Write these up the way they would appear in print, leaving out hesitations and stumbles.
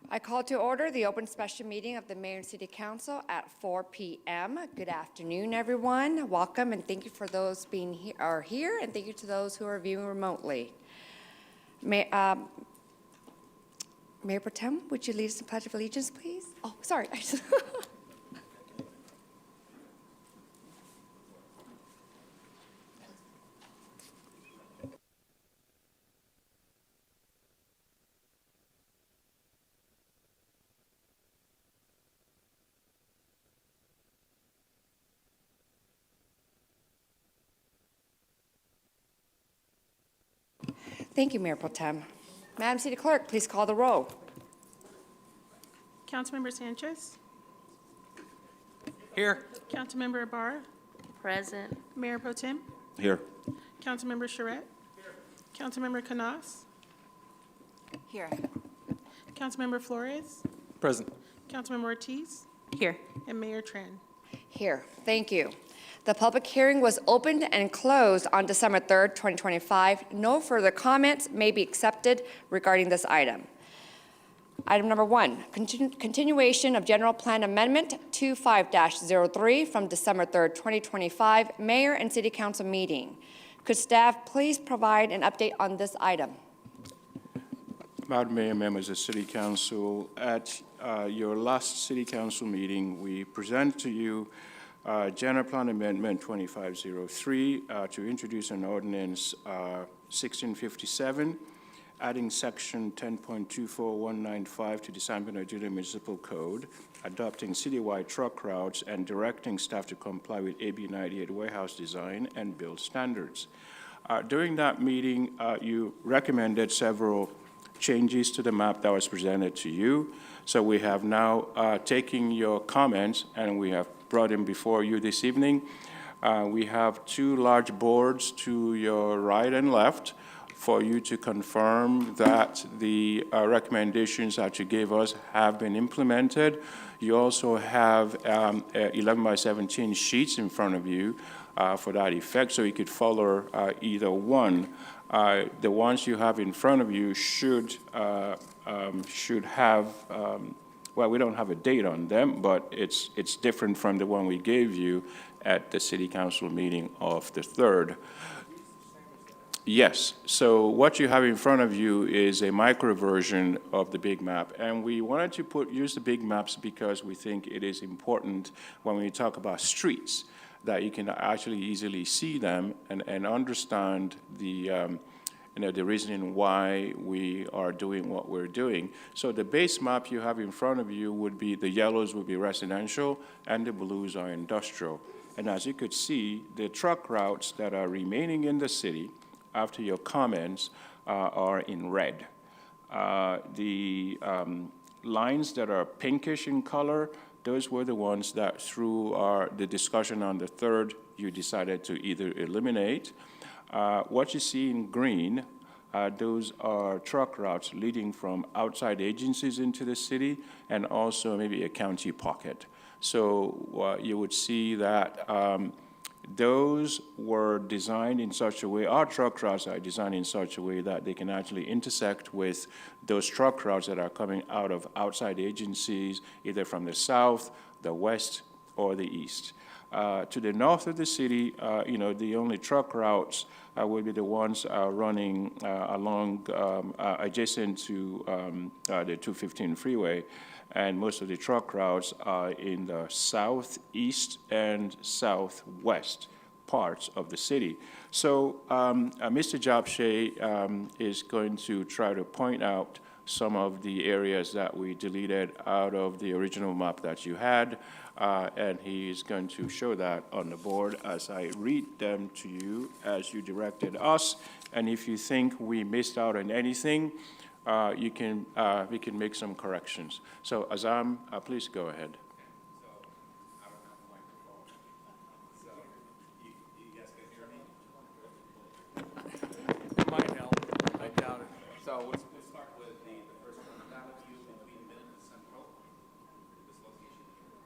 I call to order the open special meeting of the Mayor and City Council at 4 p.m. Good afternoon, everyone. Welcome, and thank you for those being here, and thank you to those who are viewing remotely. Mayor Pro Tem, would you lead us in Pledge of Allegiance, please? Oh, sorry. Thank you, Mayor Pro Tem. Madam City Clerk, please call the roll. Councilmember Sanchez. Here. Councilmember Ibarra. Present. Mayor Pro Tem. Here. Councilmember Charette. Councilmember Canas. Here. Councilmember Flores. Present. Councilmember Ortiz. Here. And Mayor Tran. Here. Thank you. The public hearing was opened and closed on December 3rd, 2025. No further comments may be accepted regarding this item. Item number 1, continuation of General Plan Amendment 25-03 from December 3rd, 2025, Mayor and City Council meeting. Could staff please provide an update on this item? Madam Mayor, members of City Council, at your last City Council meeting, we presented to you General Plan Amendment 2503 to introduce an ordinance 1657, adding section 10.24195 to the San Bernardino Municipal Code, adopting citywide truck routes, and directing staff to comply with AB 98 warehouse design and build standards. During that meeting, you recommended several changes to the map that was presented to you. So we have now taken your comments and we have brought them before you this evening. We have 2 large boards to your right and left for you to confirm that the recommendations that you gave us have been implemented. You also have 11 by 17 sheets in front of you for that effect, so you could follow either one. The ones you have in front of you should have, well, we don't have a date on them, but it's different from the one we gave you, at the city council meeting of the 3rd. Yes, so what you have in front of you is a micro version of the big map, and we wanted to use the big maps because we think it is important when we talk about streets, that you can actually easily see them and understand the the reasoning why we are doing what we're doing. So the base map you have in front of you would be, the yellows would be residential and the blues are industrial. And as you could see, the truck routes that are remaining in the city after your comments are in red. The lines that are pinkish in color, those were the ones that through the discussion on the 3rd, you decided to either eliminate. What you see in green, those are truck routes leading from outside agencies into the city and also maybe a county pocket. So you would see that those were designed in such a way, our truck routes are designed in such a way that they can actually intersect with those truck routes that are coming out of outside agencies, either from the south, the west, or the east. To the north of the city, the only truck routes will be the ones running along adjacent to the 215 freeway, and most of the truck routes are in the southeast and southwest parts of the city. So Mr. Jobshay is going to try to point out some of the areas that we deleted out of the original map that you had, and he is going to show that on the board as I read them to you as you directed us. And if you think we missed out on anything, we can make some corrections. So Azam, please go ahead. It might help. I doubt it. So we'll start with the first one, Valley View between Mill and Central. This location here.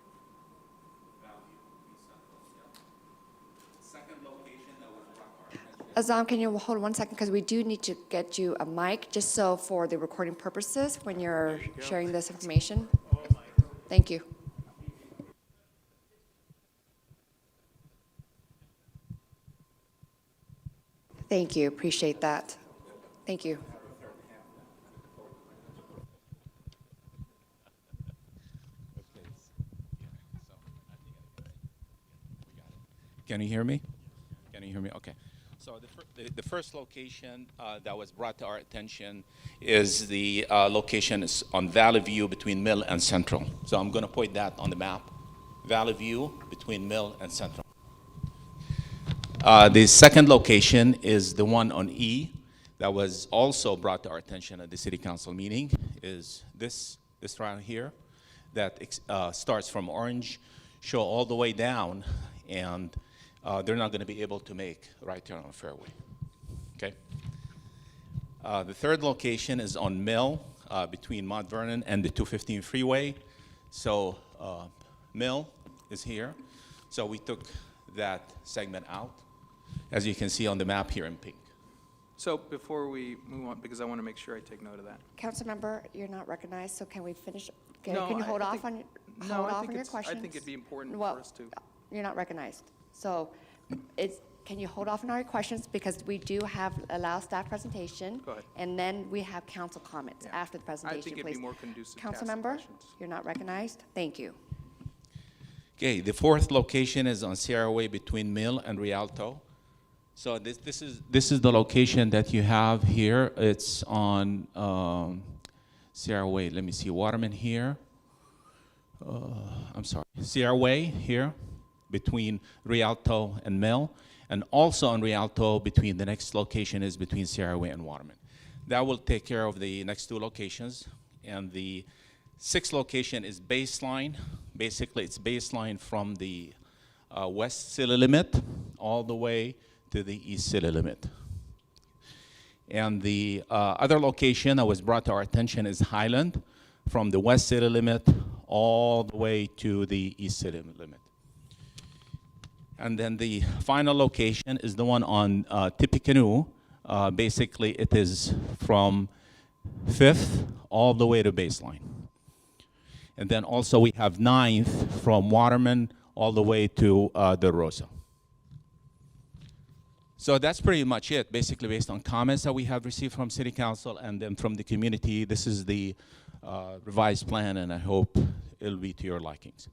Valley View between Central. Yeah. Second location that was brought to our attention. Azam, can you hold 1 second, because we do need to get you a mic, just so for the recording purposes when you're sharing this information. Thank you. Thank you, appreciate that. Thank you. Can you hear me? Can you hear me? Okay. So the first location that was brought to our attention is the location is on Valley View between Mill and Central. So I'm going to point that on the map. Valley View between Mill and Central. The second location is the one on E that was also brought to our attention at the City Council meeting, is this round here that starts from Orange, Show all the way down, and they're not going to be able to make right turn on Fairway. Okay. The third location is on Mill between Mount Vernon and the 215 freeway. So Mill is here. So we took that segment out, as you can see on the map here in pink. So before we move on, because I want to make sure I take note of that. Councilmember, you're not recognized, so can we finish? No, Can you I hold off think- on, No, hold I off think on your it's- questions? I think it'd be important Well, for us to. You're not recognized. So can you hold off on our questions? Because we do have allow staff presentation. Go ahead. And then we have council comments Yeah. after the presentation, I think it'd please. be more conducive to ask the Councilmember, questions. you're not recognized. Thank you. Okay, the fourth location is on Sierra Way between Mill and Rialto. So this is the location that you have here. It's on Sierra Way. Let me see, Waterman here. I'm sorry, Sierra Way here between Rialto and Mill, and also on Rialto between the next location is between Sierra Way and Waterman. That will take care of the next two locations, and the sixth location is baseline. Basically, it's baseline from the west city limit all the way to the east city limit. And the other location that was brought to our attention is Highland, from the west city limit all the way to the east city limit. And then the final location is the one on Tippecanoe. Basically, it is from 5th all the way to baseline. And then also we have 9th from Waterman all the way to the Rosa. So that's pretty much it, basically based on comments that we have received from City Council and then from the community. This is the revised plan, and I hope it'll be to your likings.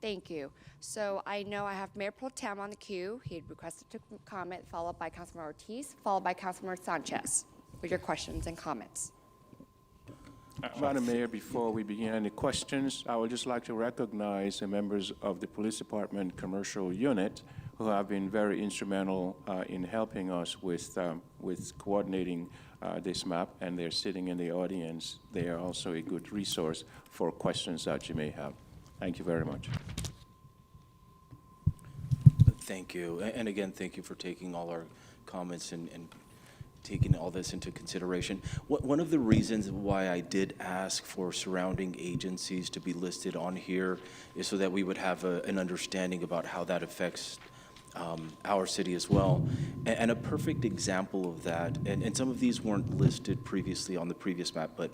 Thank you. So I know I have Mayor Pro Tem on the queue. He had requested to comment, followed by Councilmember Ortiz, followed by Councilmember Sanchez with your questions and comments. Madam Mayor, before we begin any questions, I would just like to recognize the members of the Police Department Commercial Unit who have been very instrumental in helping us with coordinating this map, and they're sitting in the audience. They are also a good resource for questions that you may have. Thank you very much. Thank you. And again, thank you for taking all our comments and taking all this into consideration. One of the reasons why I did ask for surrounding agencies to be listed on here is so that we would have an understanding about how that affects our city as well. And a perfect example of that, and some of these weren't listed previously on the previous map, but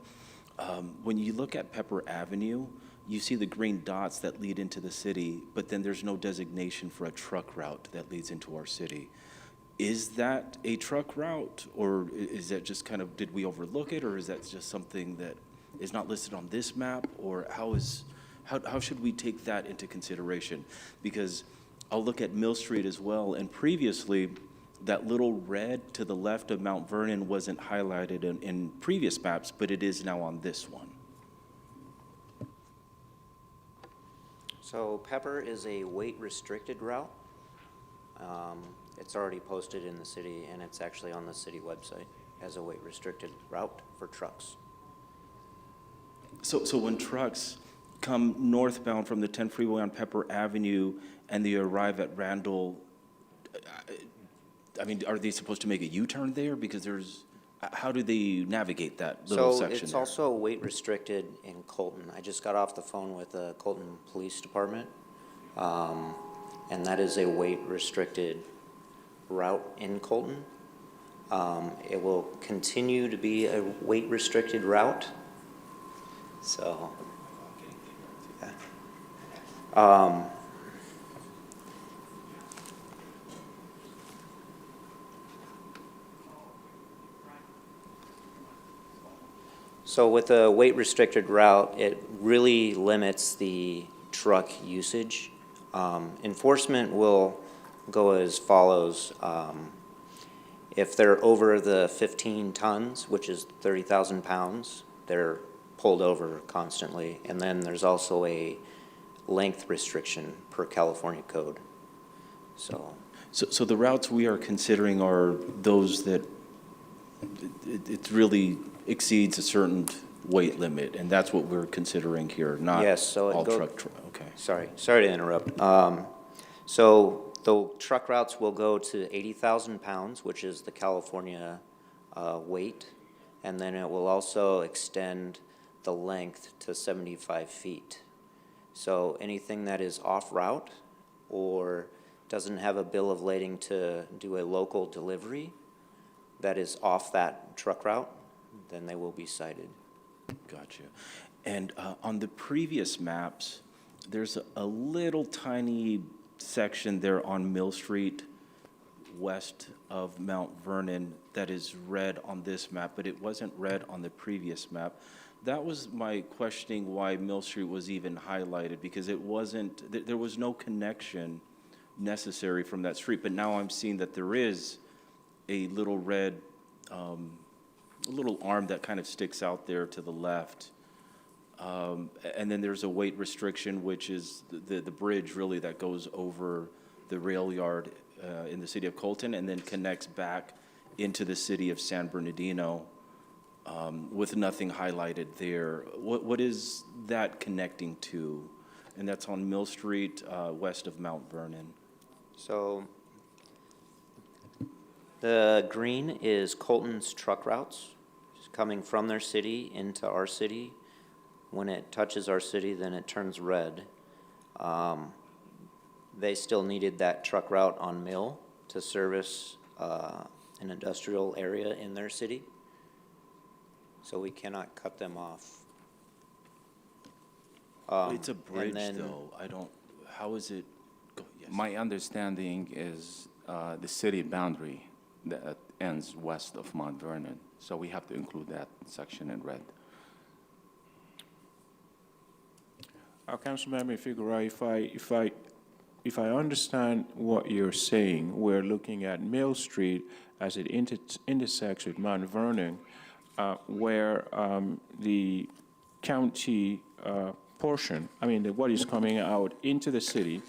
when you look at Pepper Avenue, you see the green dots that lead into the city, but then there's no designation for a truck route that leads into our city. Is that a truck route, or is that just kind of, did we overlook it, or is that just something that is not listed on this map, or how should we take that into consideration? Because I'll look at Mill Street as well, and previously, that little red to the left of Mount Vernon wasn't highlighted in previous maps, but it is now on this one. So Pepper is a weight-restricted route. It's already posted in the city, and it's actually on the city website as a weight-restricted route for trucks. So when trucks come northbound from the 10 freeway on Pepper Avenue and they arrive at Randall, I mean, are they supposed to make a U-turn there? Because how do they navigate that little section So it's there? also weight-restricted in Colton. I just got off the phone with the Colton Police Department, and that is a weight-restricted route in Colton. It will continue to be a weight-restricted route. So, yeah. So with a weight-restricted route, it really limits the truck usage. Enforcement will go as follows. If they're over the 15 tons, which is 30,000 pounds, they're pulled over constantly. And then there's also a length restriction per California code. So the routes we are considering are those that it really exceeds a certain weight limit, and that's what we're considering here, not yes, so it all go- truck, okay. Sorry to interrupt. So the truck routes will go to 80,000 pounds, which is the California weight, and then it will also extend the length to 75 feet. So anything that is off route or doesn't have a bill of lading to do a local delivery that is off that truck route, then they will be cited. Gotcha. And on the previous maps, there's a little tiny section there on Mill Street, west of Mount Vernon, that is red on this map, but it wasn't red on the previous map. That was my questioning why Mill Street was even highlighted, because it wasn't, there was no connection necessary from that street. But now I'm seeing that there is a little red, a little arm that kind of sticks out there to the left. And then there's a weight restriction, which is the bridge really that goes over the rail yard in the city of Colton and then connects back into the city of San Bernardino with nothing highlighted there. What is that connecting to? And that's on Mill Street, west of Mount Vernon. So the green is Colton's truck routes, just coming from their city into our city. When it touches our city, then it turns red. They still needed that truck route on Mill to service an industrial area in their city. So we cannot cut them off. It's a bridge, then- though. I don't, how is it? Yes. My understanding is the city boundary that ends west of Mount Vernon, so we have to include that section in red. Councilmember Figueroa, if I understand what you're saying, we're looking at Mill Street as it intersects with Mount Vernon, where the county portion, what is coming out into the city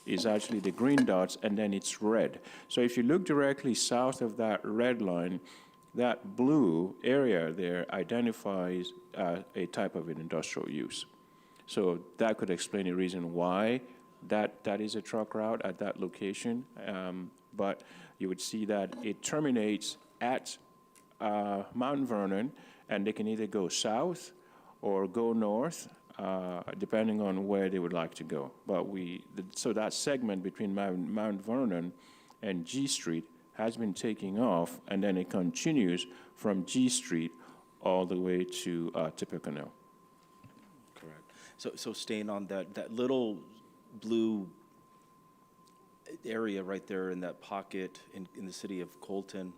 is actually the green dots, and then it's red. So if you look directly south of that red line, that blue area there identifies a type of an industrial use. So that could explain the reason why that is a truck route at that location. But you would see that it terminates at Mount Vernon, and they can either go south or go north, depending on where they would like to go. But so that segment between Mount Vernon and G Street has been taking off, and then it continues from G Street all the way to Tippecanoe. Correct. So staying on that little blue area right there in that pocket in the city of Colton,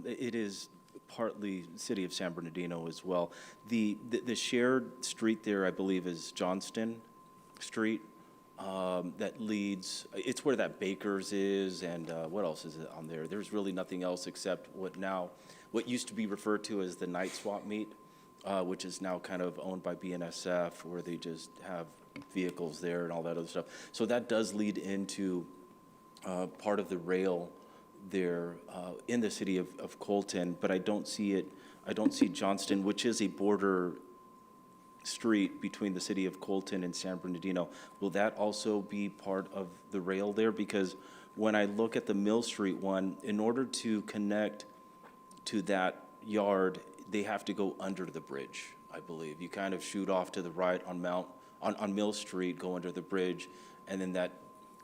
it is partly city of San Bernardino as well. The shared street there, I believe, is Johnston Street. That leads, it's where that Baker's is, and what else is it on there? There's really nothing else except what used to be referred to as the night swap meet, which is now kind of owned by BNSF, where they just have vehicles there and all that other stuff. So that does lead into part of the rail there in the city of Colton, but I don't see Johnston, which is a border street between the city of Colton and San Bernardino. Will that also be part of the rail there? Because when I look at the Mill Street one, in order to connect to that yard, they have to go under the bridge, I believe. You kind of shoot off to the right on Mill Street, go under the bridge, and then that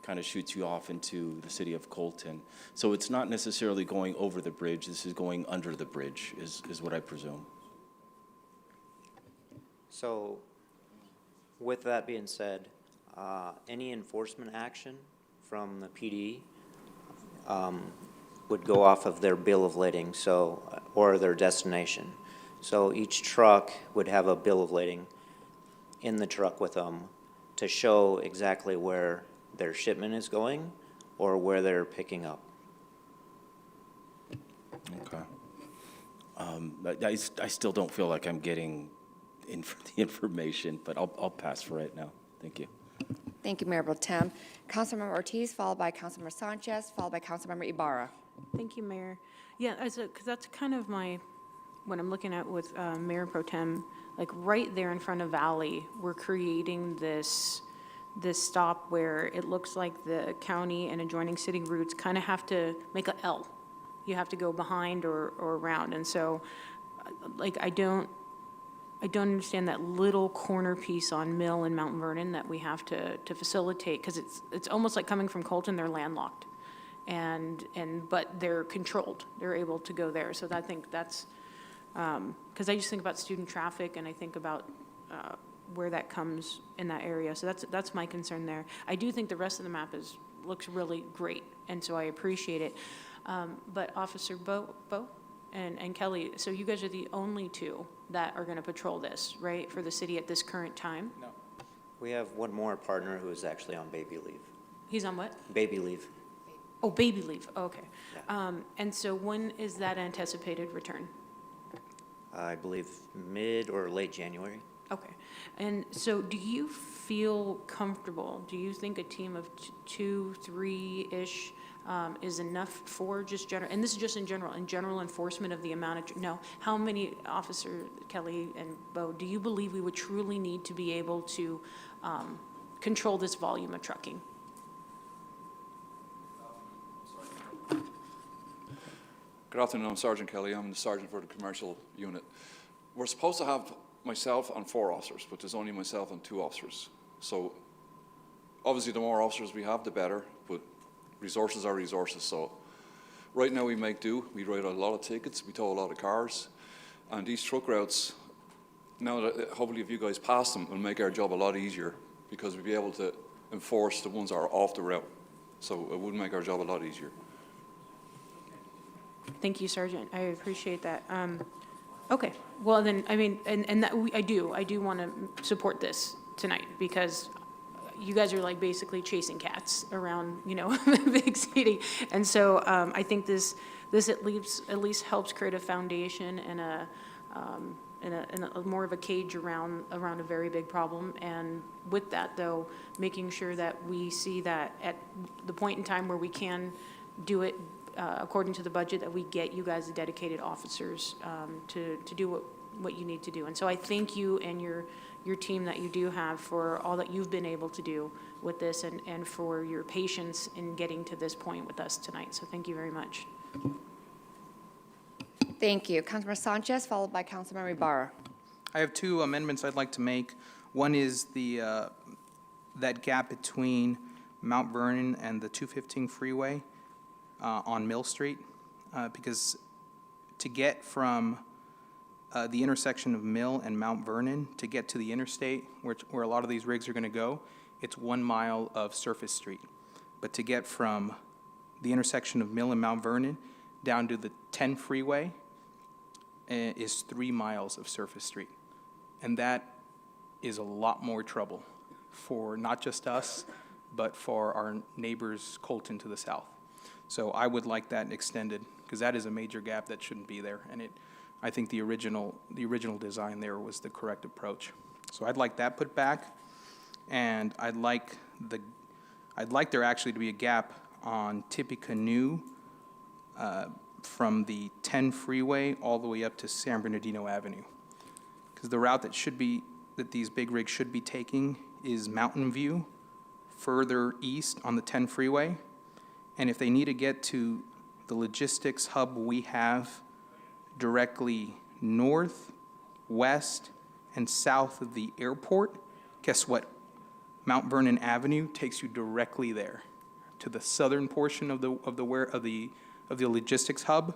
kind of shoots you off into the city of Colton. So it's not necessarily going over the bridge, this is going under the bridge, is what I presume. So, with that being said, any enforcement action from the PD would go off of their bill of lading, or their destination. So each truck would have a bill of lading in the truck with them to show exactly where their shipment is going or where they're picking up. Okay. I still don't feel like I'm getting the information, but I'll pass for right now. Thank you. Thank you, Mayor Pro Tem. Councilmember Ortiz, followed by Councilmember Sanchez, followed by Councilmember Ibarra. Thank you, Mayor. Yeah, because that's kind of what I'm looking at with Mayor Pro Tem, like right there in front of Valley, we're creating this stop where it looks like the county and adjoining city routes kind of have to make a L. You have to go behind or around. And so, I don't understand that little corner piece on Mill and Mount Vernon that we have to facilitate, because it's almost like coming from Colton, they're landlocked. But they're controlled. They're able to go there. So I think that's, because I just think about student traffic and I think about where that comes in that area. So that's my concern there. I do think the rest of the map looks really great, and so I appreciate it. But Officer Bo and Kelly, so you guys are the only two that are going to patrol this, right, for the city at this current time? No. We have one more partner who is actually on baby leave. He's on what? Baby leave. Oh, baby leave. Oh, okay. Yeah. And so when is that anticipated return? I believe mid or late January. Okay. And so do you feel comfortable? Do you think a team of 2, 3-ish is enough for just general, and this is just in general enforcement of the amount of, no, how many, Officer Kelly and Bo, do you believe we would truly need to be able to control this volume of trucking? Good afternoon, I'm Sergeant Kelly. I'm the sergeant for the commercial unit. We're supposed to have myself and 4 officers, but there's only myself and 2 officers. So obviously the more officers we have, the better, but resources are resources. So right now we make do. We write a lot of tickets, we tow a lot of cars, and these truck routes, now that hopefully if you guys pass them, will make our job a lot easier, because we'll be able to enforce the ones that are off the route. So it would make our job a lot easier. Thank you, Sergeant. I appreciate that. Okay, well then, I mean, and that, I do want to support this tonight because you guys are like basically chasing cats around, you know, big city. And so I think this at least helps create a foundation and a more of a cage around a very big problem. And with that, though, making sure that we see that at the point in time where we can do it according to the budget, that we get you guys the dedicated officers to do what you need to do. And so I thank you and your team that you do have for all that you've been able to do with this and for your patience in getting to this point with us tonight. So thank you very much. Thank you. Councilmember Sanchez, followed by Councilmember Ibarra. I have two amendments I'd like to make. One is that gap between Mount Vernon and the 215 freeway on Mill Street, because to get from the intersection of Mill and Mount Vernon to get to the interstate, where a lot of these rigs are going to go, it's 1 mile of surface street. But to get from the intersection of Mill and Mount Vernon down to the 10 freeway is 3 miles of surface street. And that is a lot more trouble for not just us, but for our neighbors Colton to the south. So I would like that extended, because that is a major gap that shouldn't be there. And I think the original design there was the correct approach. So I'd like that put back, and I'd like there actually to be a gap on Tippecanoe from the 10 freeway all the way up to San Bernardino Avenue. Because the route that these big rigs should be taking is Mountain View, further east on the 10 freeway. And if they need to get to the logistics hub we have directly north, west, and south of the airport, guess what? Mount Vernon Avenue takes you directly there to the southern portion of the logistics hub.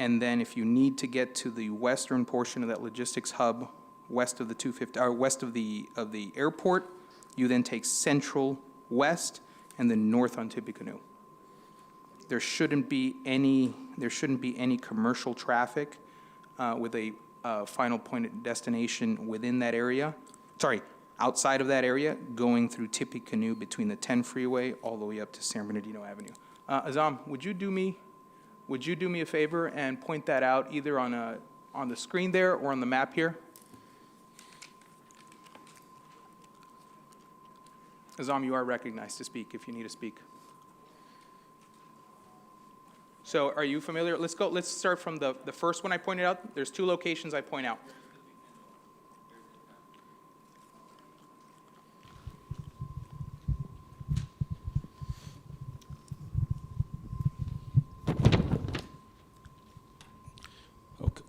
And then if you need to get to the western portion of that logistics hub, west of the 250 or west of the airport, you then take Central West and then north on Tippecanoe. There shouldn't be any commercial traffic with a final point of destination within that area. Sorry, outside of that area, going through Tippecanoe between the 10 freeway all the way up to San Bernardino Avenue. Azam, would you do me a favor and point that out either on the screen there or on the map here? Azam, you are recognized to speak if you need to speak. So are you familiar? Let's start from the first one I pointed out. There's 2 locations I point out.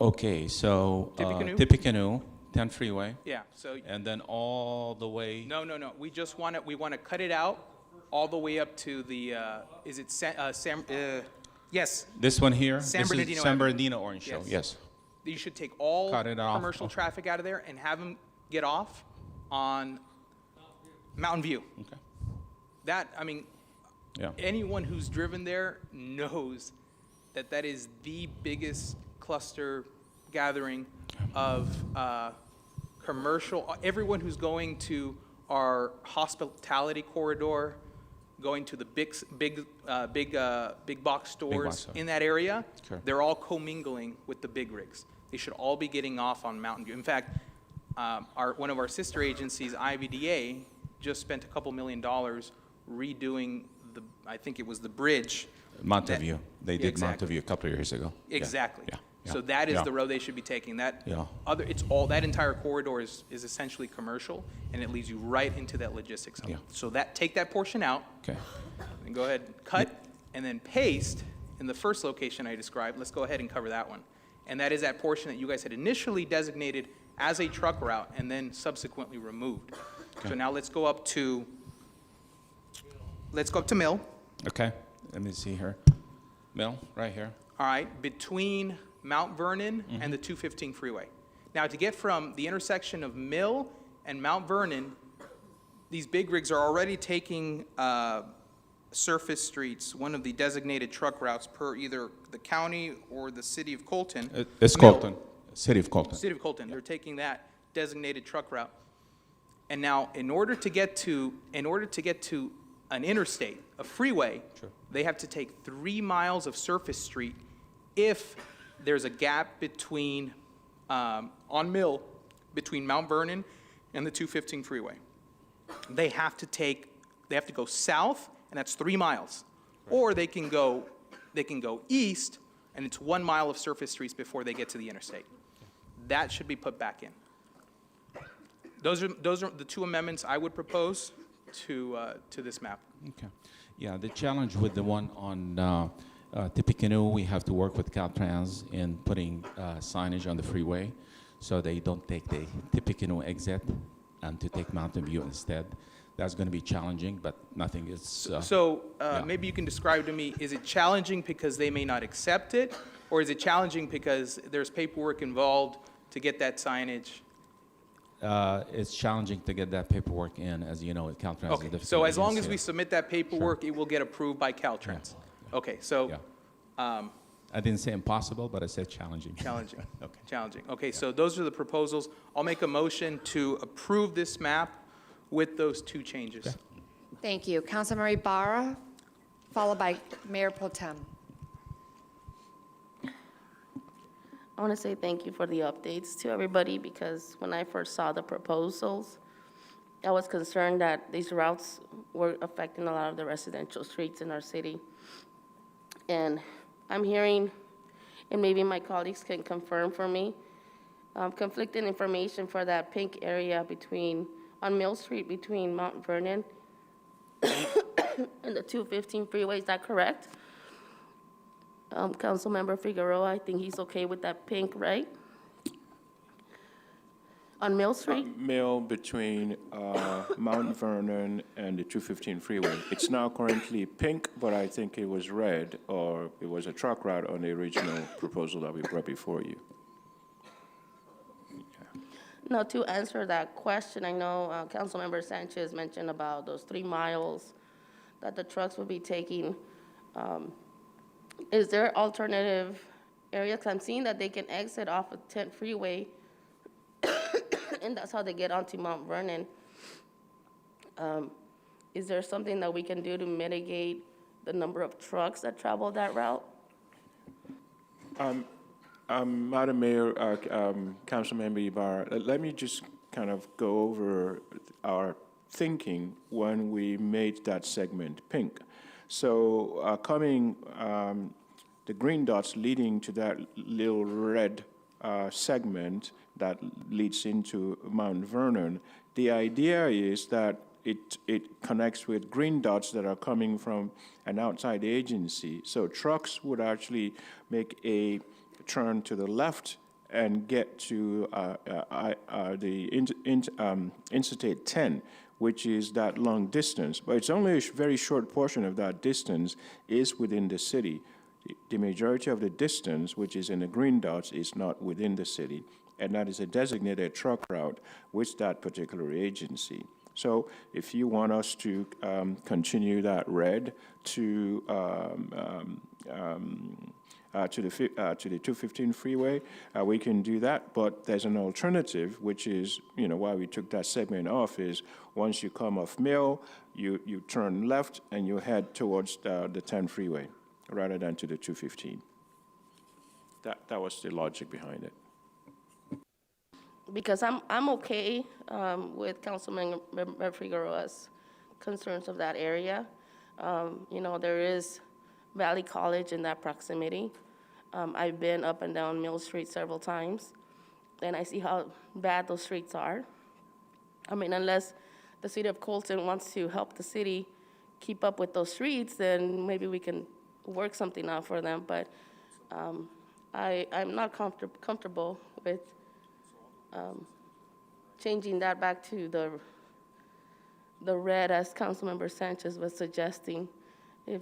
Okay, so Tippecanoe? Tippecanoe, 10 freeway, Yeah, so, and then all the way. no. We just want to cut it out all the way up to the, yes. This one here. San This is Bernardino San Avenue. Bernardino Orange Show. Yes. Yes. You should take all Cut it off. commercial traffic out of there and have them get off on Mountain View. Okay. That, I mean, Yeah. anyone who's driven there knows that is the biggest cluster gathering of commercial, everyone who's going to our hospitality corridor, going to the big box stores store. in that area, Sure. they're all commingling with the big rigs. They should all be getting off on Mountain View. In fact, one of our sister agencies, IVDA, just spent $2 million redoing I think it was the bridge. Monteview. They did Exactly. Monteview a couple of years ago. Yeah. Exactly. Yeah. Yeah. So that is Yeah. the road they should be taking. That Yeah. that entire corridor is essentially commercial, and it leads you right into that logistics hub. Yeah. So take that portion out, Okay. and go ahead, cut, and then paste in the first location I described. Let's go ahead and cover that one. And that is that portion that you guys had initially designated as a truck route and then subsequently removed. So now let's go up to Mill. Okay. Let me see here. Mill, right here. All right, between Mount Vernon and the 215 freeway. Now, to get from the intersection of Mill and Mount Vernon these big rigs are already taking surface streets, one of the designated truck routes per either the county or the city of Colton. It's Mill. Colton, City of Colton. City of Colton, they're taking that designated truck route. And now, in order to get to an interstate, a freeway, they have to take 3 miles of surface street if there's a gap between, on Mill, between Mount Vernon and the 215 freeway. They have to go south, and that's 3 miles. Or they can go east, and it's 1 mile of surface streets before they get to the interstate. That should be put back in. Those are the two amendments I would propose to this map. Okay. Yeah, the challenge with the one on Tippecanoe, we have to work with Caltrans in putting signage on the freeway so they don't take the Tippecanoe exit and to take Mountain View instead. That's going to be challenging, but nothing is. Yeah. Maybe you can describe to me, is it challenging because they may not accept it? Or is it challenging because there's paperwork involved to get that signage? It's challenging to get that paperwork in, as you know, at Caltrans. Okay, the so as long as agency. we submit that paperwork, it will get approved by Caltrans? Okay, so, Yeah. I didn't say impossible, but I said challenging. challenging, Okay. challenging. Okay, so those are the proposals. I'll make a motion to approve this map with those two changes. Okay. Thank you. Councilmember Ibarra, followed by Mayor Pro Tem. I want to say thank you for the updates to everybody, because when I first saw the proposals, I was concerned that these routes were affecting a lot of the residential streets in our city. And I'm hearing, and maybe my colleagues can confirm for me, conflicting information for that pink area on Mill Street between Mount Vernon and the 215 freeway. Is that correct? Councilmember Figueroa, I think he's okay with that pink, right? On Mill Street? Mill between Mount Vernon and the 215 freeway. It's now currently pink, but I think it was red, or it was a truck route on the original proposal that we brought before you. Now, to answer that question, I know Councilmember Sanchez mentioned about those 3 miles that the trucks will be taking. Is there alternative areas? 'Cause I'm seeing that they can exit off of 10th Freeway, and that's how they get onto Mount Vernon. Is there something that we can do to mitigate the number of trucks that travel that route? Madam Mayor, Councilmember Ibarra, let me just kind of go over our thinking when we made that segment pink. So the green dots leading to that little red segment that leads into Mount Vernon, the idea is that it connects with green dots that are coming from an outside agency. So trucks would actually make a turn to the left and get to Interstate 10, which is that long distance. But it's only a very short portion of that distance is within the city. The majority of the distance, which is in the green dots, is not within the city, and that is a designated truck route with that particular agency. So if you want us to continue that red to the 215 freeway, we can do that, but there's an alternative, which is, why we took that segment off, is once you come off Mill, you turn left and you head towards the 10 freeway, rather than to the 215. That was the logic behind it. Because I'm okay with Councilmember Figueroa's concerns of that area. There is Valley College in that proximity. I've been up and down Mill Street several times, and I see how bad those streets are. I mean, unless the city of Colton wants to help the city keep up with those streets, then maybe we can work something out for them. But I'm not comfortable with changing that back to the red, as Councilmember Sanchez was suggesting.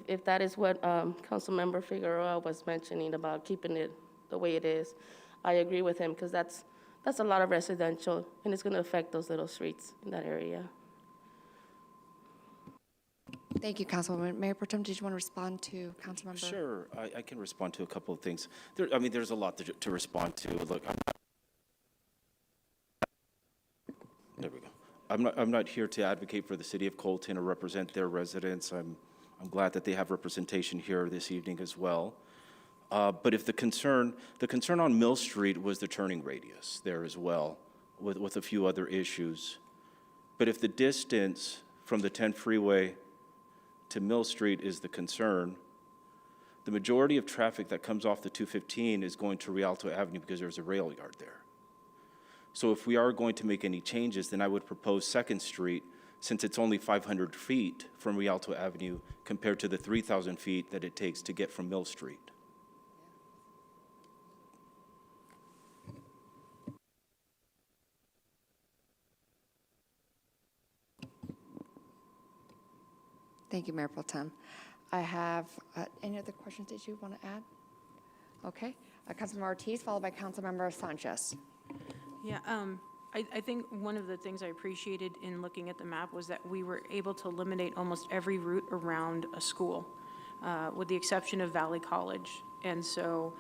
If that is what Councilmember Figueroa was mentioning about keeping it the way it is, I agree with him, because that's a lot of residential, and it's going to affect those little streets in that area. Thank you, Councilwoman. Mayor Pro Tem, did you want to respond to Councilmember? Sure, I can respond to a couple of things. I mean, there's a lot to respond to. Look, there we go. I'm not here to advocate for the city of Colton or represent their residents. I'm glad that they have representation here this evening as well. But if the concern on Mill Street was the turning radius there as well, with a few other issues. But if the distance from the 10 freeway to Mill Street is the concern, the majority of traffic that comes off the 215 is going to Rialto Avenue because there's a rail yard there. So if we are going to make any changes, then I would propose 2nd Street, since it's only 500 feet from Rialto Avenue compared to the 3,000 feet that it takes to get from Mill Street. Thank you, Mayor Pro Tem. I have, any other questions that you want to add? Okay. Councilmember Ortiz, followed by Councilmember Sanchez. Yeah, I think one of the things I appreciated in looking at the map was that we were able to eliminate almost every route around a school, with the exception of Valley College. And so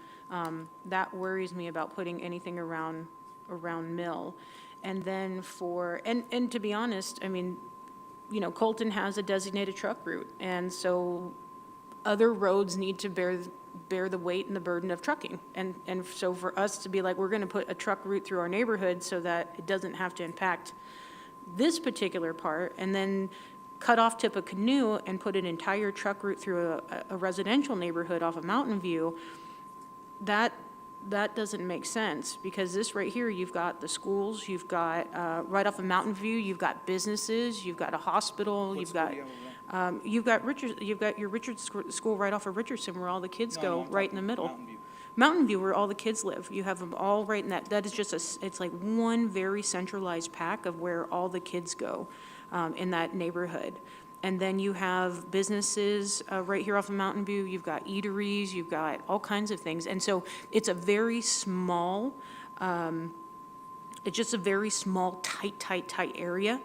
that worries me about putting anything around Mill. And then and to be honest, I mean, you know, Colton has a designated truck route, and so other roads need to bear the weight and the burden of trucking. And so for us to be like, we're going to put a truck route through our neighborhood so that it doesn't have to impact this particular part, and then cut off Tippecanoe and put an entire truck route through a residential neighborhood off of Mountain View, that doesn't make sense, because this right here, you've got the schools, you've got, right off of Mountain View, you've got businesses, you've got a hospital, you've got your Richards School right off of Richardson, where all the kids go, right in the middle. Mountain View, where all the kids live. You have them all right in that is just it's like one very centralized pack of where all the kids go, in that neighborhood. And then you have businesses right here off of Mountain View. You've got eateries, you've got all kinds of things. And so it's a very small, it's just a very small, tight area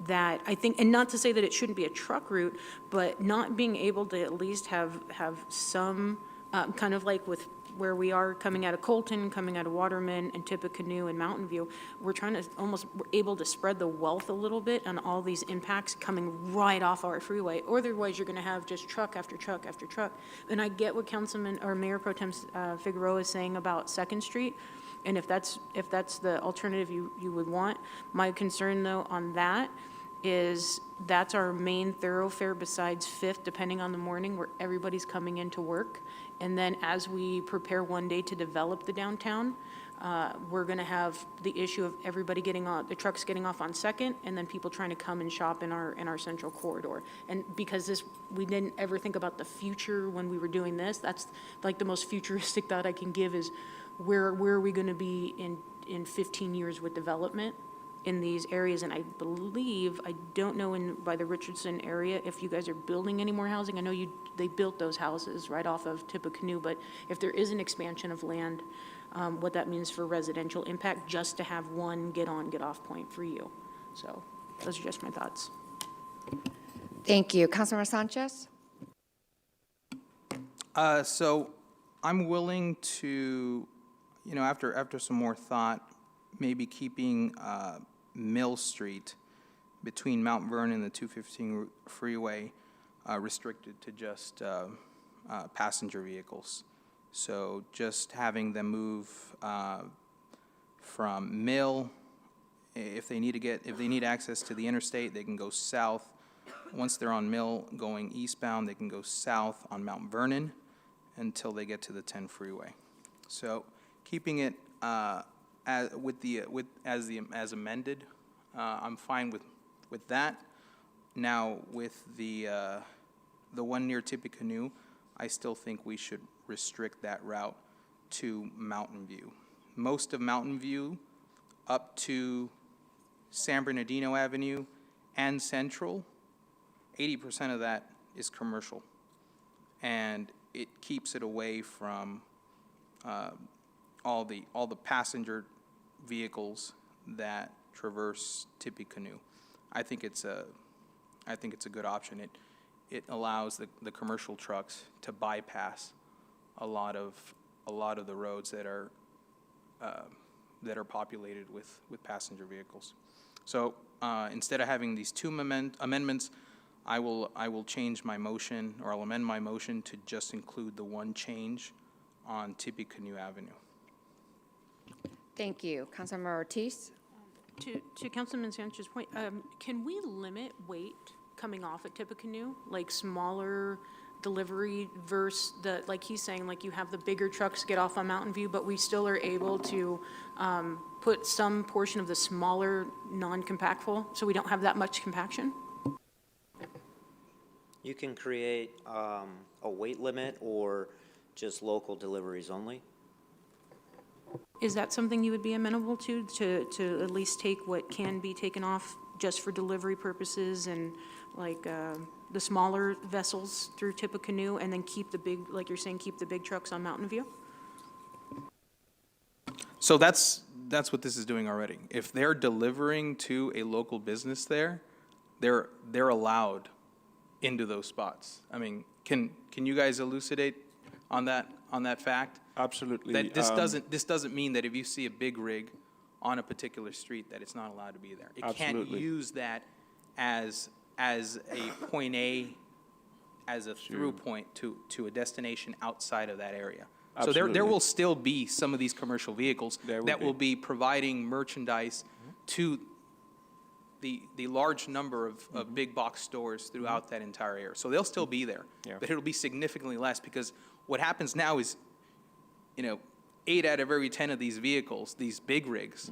that I think, and not to say that it shouldn't be a truck route, but not being able to at least have some, kind of like with where we are coming out of Colton, coming out of Waterman and Tippecanoe and Mountain View, we're able to spread the wealth a little bit on all these impacts coming right off our freeway. Or otherwise, you're going to have just truck after truck after truck. And I get what Councilman or Mayor Pro Tem Figueroa is saying about 2nd Street. And if that's the alternative you would want, my concern though on that is that's our main thoroughfare besides 5th, depending on the morning, where everybody's coming into work. And then as we prepare one day to develop the downtown, we're going to have the issue of everybody the trucks getting off on 2nd, and then people trying to come and shop in our central corridor. And because we didn't ever think about the future when we were doing this, that's like the most futuristic thought I can give is where are we going to be in 15 years with development in these areas. And I believe, I don't know by the Richardson area if you guys are building any more housing. I know they built those houses right off of Tippecanoe, but if there is an expansion of land, what that means for residential impact, just to have one get on, get off point for you. So those are just my thoughts. Thank you. Councilmember Sanchez? So I'm willing to, after some more thought, maybe keeping Mill Street between Mount Vernon and the 215 freeway restricted to just passenger vehicles. So just having them move from Mill, if they need access to the interstate, they can go south. Once they're on Mill going eastbound, they can go south on Mount Vernon until they get to the 10 freeway. So keeping it as amended, I'm fine with that. Now with the one near Tippecanoe, I still think we should restrict that route to Mountain View. Most of Mountain View up to San Bernardino Avenue and Central, 80% of that is commercial. And it keeps it away from all the passenger vehicles that traverse Tippecanoe. I think it's a good option. it allows the commercial trucks to bypass a lot of the roads that are populated with passenger vehicles. So instead of having these two amendments, I will change my motion, or I'll amend my motion to just include the one change on Tippecanoe Avenue. Thank you. Councilmember Ortiz? To Councilman Sanchez's point, can we limit weight coming off at Tippecanoe? Like smaller delivery versus the, like he's saying, like you have the bigger trucks get off on Mountain View, but we still are able to put some portion of the smaller non-compactful, so we don't have that much compaction? You can create a weight limit or just local deliveries only. Is that something you would be amenable to at least take what can be taken off just for delivery purposes and like the smaller vessels through Tippecanoe and then keep the big, like you're saying, keep the big trucks on Mountain View? So that's what this is doing already. If they're delivering to a local business there, they're allowed into those spots. I mean, can you guys elucidate on that fact? Absolutely. That this doesn't mean that if you see a big rig on a particular street that it's not allowed to be there. It can't Absolutely. use that as a point A, as a through point to a destination outside of that area. So there Absolutely. will still be some of these commercial vehicles There will that will be. be providing merchandise to the large number of big box stores throughout that entire area. So they'll still be there, Yeah. but it'll be significantly less because what happens now is, 8 out of every 10 of these vehicles, these big rigs,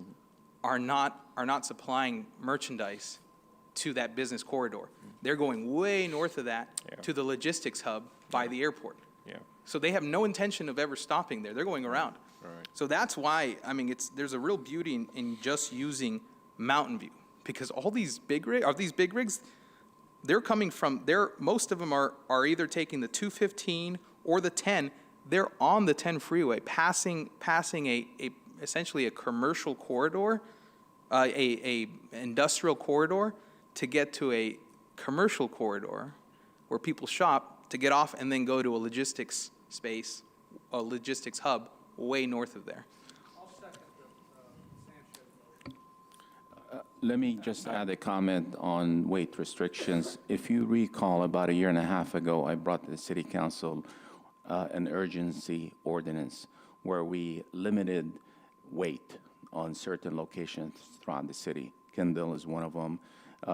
are not supplying merchandise to that business corridor. They're going way north of that Yeah. to the logistics hub by the airport. Yeah. So they have no intention of ever stopping there. They're going around. Right. So that's why, I mean, there's a real beauty in just using Mountain View, because all these big rigs, they're coming from, most of them are either taking the 215 or the 10. They're on the 10 freeway, passing essentially a commercial corridor, a industrial corridor, to get to a commercial corridor where people shop to get off and then go to a logistics space, a logistics hub way north of there. Let me just add a comment on weight restrictions. If you recall, about a year and a half ago, I brought to the City Council an urgency ordinance where we limited weight on certain locations throughout the city. Kendall is one of them,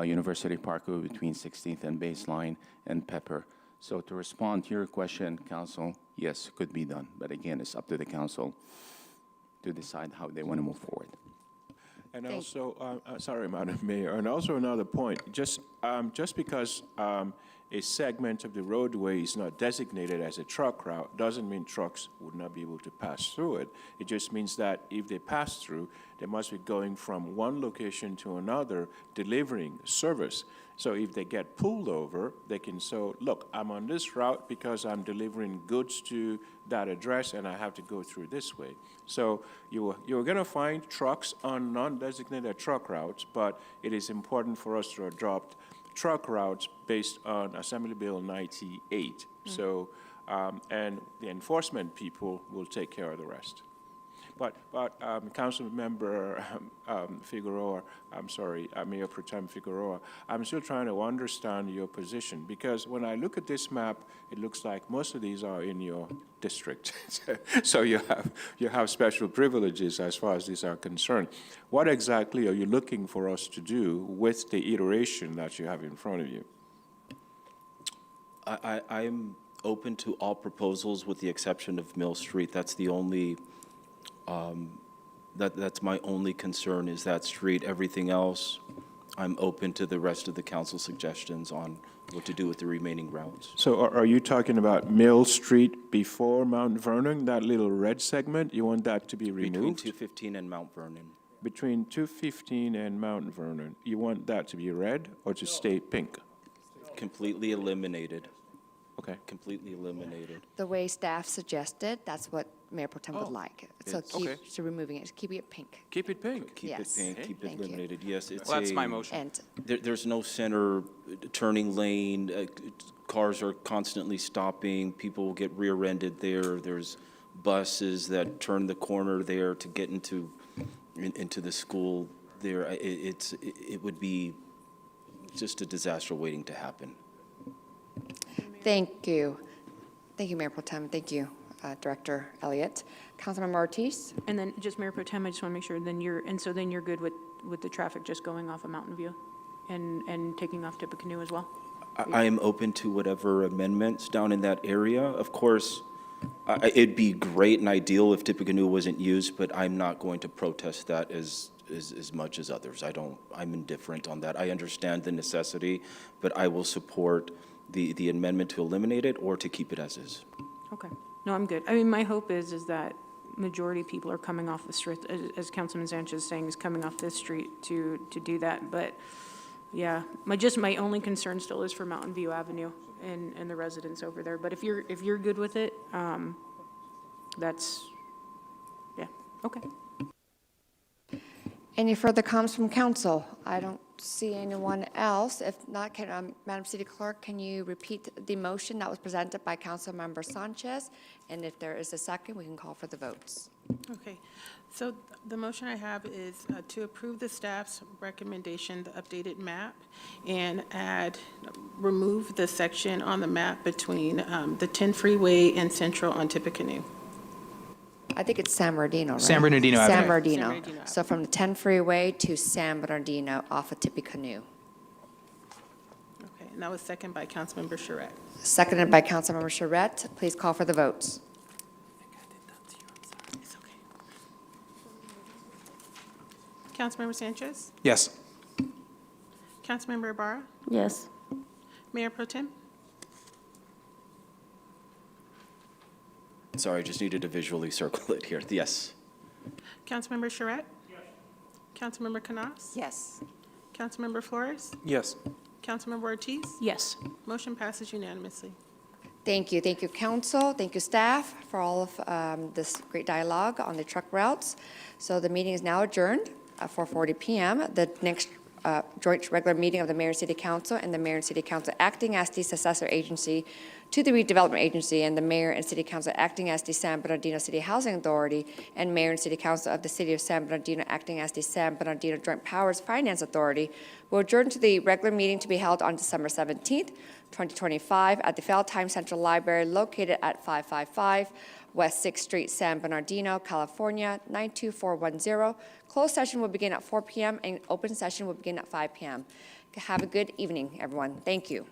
University Parkway between 16th and Baseline, and Pepper. So to respond to your question, Council, yes, could be done. But again, it's up to the Council to decide how they want to move forward. And Thank- also, sorry, Madam Mayor, and also another point, just because a segment of the roadway is not designated as a truck route doesn't mean trucks would not be able to pass through it. It just means that if they pass through, they must be going from one location to another, delivering service. So if they get pulled over, they can say, look, I'm on this route because I'm delivering goods to that address and I have to go through this way. So you're going to find trucks on non-designated truck routes, but it is important for us to adopt truck routes based on Assembly Bill 98. So, and the enforcement people will take care of the rest. But Council Member Figueroa, I'm sorry, Mayor Pro Tem Figueroa, I'm still trying to understand your position, because when I look at this map, it looks like most of these are in your district. So you have special privileges as far as these are concerned. What exactly are you looking for us to do with the iteration that you have in front of you? I'm open to all proposals with the exception of Mill Street. That's the only, that's my only concern is that street. Everything else, I'm open to the rest of the council suggestions on what to do with the remaining routes. So are you talking about Mill Street before Mount Vernon, that little red segment? You want that to be Between removed? 215 and Mount Vernon. Between 215 and Mount Vernon, you want that to be red or to stay pink? Completely eliminated. Okay. Completely eliminated. The way staff suggested, that's what Mayor Pro Tem would like. So okay. so removing it, keeping it pink. Keep it pink. Keep it Yes. pink, keep it Thank you. eliminated. Yes, it's Well, that's my a- motion. And There's no center turning lane, cars are constantly stopping, people get rear-ended there, there's buses that turn the corner there to get into the school there. It would be just a disaster waiting to happen. Thank you. Thank you, Mayor Pro Tem. Thank you, Director Elliott. Councilmember Ortiz? And then just Mayor Pro Tem, I just want to make sure, then you're good with the traffic just going off of Mountain View and taking off Tippecanoe as well? I am open to whatever amendments down in that area. Of course, it'd be great and ideal if Tippecanoe wasn't used, but I'm not going to protest that as much as others. I'm indifferent on that. I understand the necessity, but I will support the amendment to eliminate it or to keep it as is. Okay. No, I'm good. I mean, my hope is that majority of people are coming off the street, as Councilman Sanchez is saying, is coming off this street to do that. But, yeah, my only concern still is for Mountain View Avenue and the residents over there. But if you're good with it, that's, yeah, okay. Any further comments from council? I don't see anyone else. If not, Madam City Clerk, can you repeat the motion that was presented by Councilmember Sanchez? And if there is a second, we can call for the votes. Okay, so the motion I have is to approve the staff's recommendation, the updated map, and remove the section on the map between the 10 freeway and Central on Tippecanoe. I think it's San Bernardino, right? San Bernardino Avenue. San Bernardino. San Bernardino Avenue. So from the 10 freeway to San Bernardino off of Tippecanoe. Okay, and that was second by Councilmember Charette. Seconded by Councilmember Charette. Please call for the votes. It's okay. Councilmember Sanchez? Yes. Councilmember Ibarra? Yes. Mayor Pro Tem? Sorry, I just needed to visually circle it here. Yes. Councilmember Charette? Yes. Councilmember Canas? Yes. Councilmember Flores? Yes. Councilmember Ortiz? Yes. Motion passes unanimously. Thank you. Thank you, council. Thank you, staff, for all of this great dialogue on the truck routes. So the meeting is now adjourned at 4:40 p.m. The next joint regular meeting of the Mayor and City Council and the Mayor and City Council acting as the successor agency to the redevelopment agency, and the Mayor and City Council acting as the San Bernardino City Housing Authority, and Mayor and City Council of the City of San Bernardino acting as the San Bernardino Joint Powers Finance Authority, will adjourn to the regular meeting to be held on December 17th, 2025, at the Felltime Central Library located at 555 West 6th Street, San Bernardino, California, 92410. Closed session will begin at 4 p.m. and open session will begin at 5 p.m. Have a good evening, everyone. Thank you.